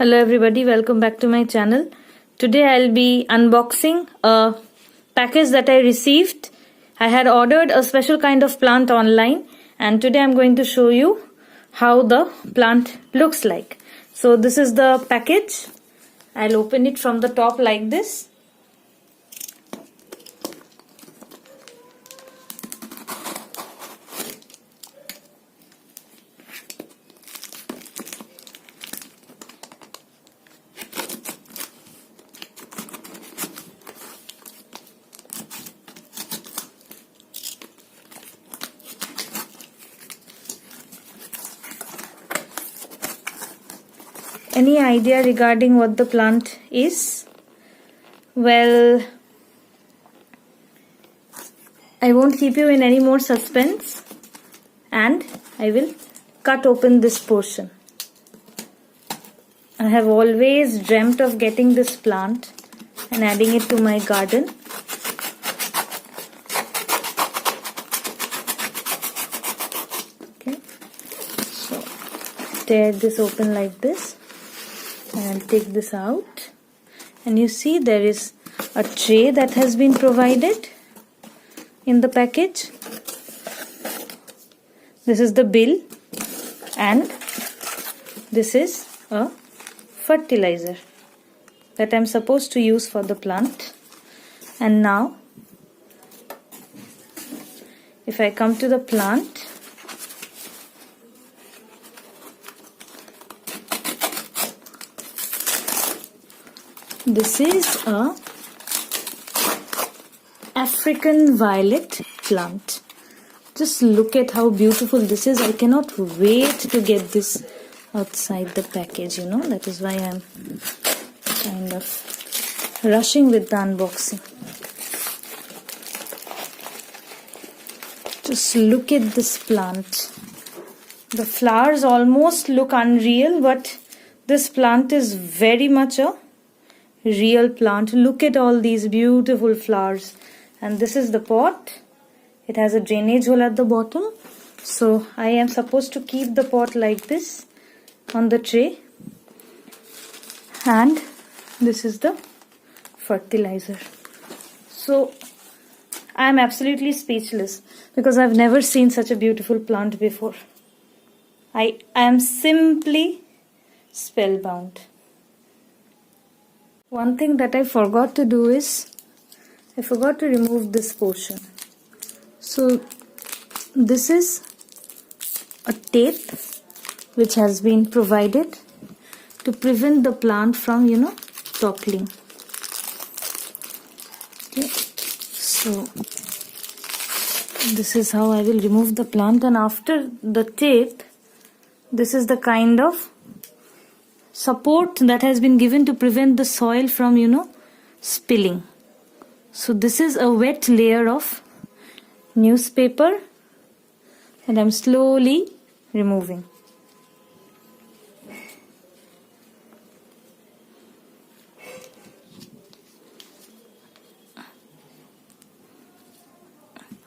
Hello everybody, welcome back to my channel. Today I'll be unboxing a package that I received. I had ordered a special kind of plant online and today I'm going to show you how the plant looks like. So this is the package. I'll open it from the top like this. Any idea regarding what the plant is? Well, I won't keep you in any more suspense and I will cut open this portion. I have always dreamt of getting this plant and adding it to my garden. Okay, so tear this open like this. And I'll take this out, and you see there is a tray that has been provided in the package. This is the bill, and this is a fertilizer that I'm supposed to use for the plant. And now if I come to the plant, this is a African violet plant. Just look at how beautiful this is. I cannot wait to get this outside the package, that is why I'm kind of rushing with the unboxing. Just look at this plant. The flowers almost look unreal, but this plant is very much a real plant. Look at all these beautiful flowers. And this is the pot. It has a drainage hole at the bottom. So I am supposed to keep the pot like this on the tray. And this is the fertilizer. So I am absolutely speechless because I've never seen such a beautiful plant before. I am simply spellbound. One thing that I forgot to do is, I forgot to remove this portion. So this is a tape which has been provided to prevent the plant from, toppling. Okay. So this is how I will remove the plant, and after the tape, this is the kind of support that has been given to prevent the soil from, spilling. So this is a wet layer of newspaper and I'm slowly removing.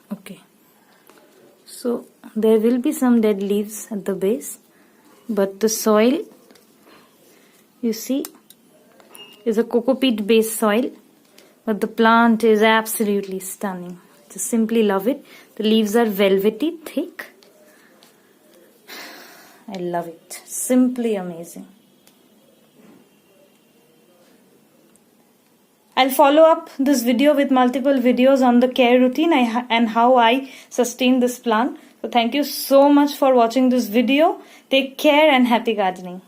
Okay. So there will be some dead leaves at the base, but the soil, you see, is a cocoa peat based soil, but the plant is absolutely stunning. Just simply love it. The leaves are velvety thick. I love it. Simply amazing. I'll follow up this video with multiple videos on the care routine and how I sustain this plant. So thank you so much for watching this video. Take care and happy gardening.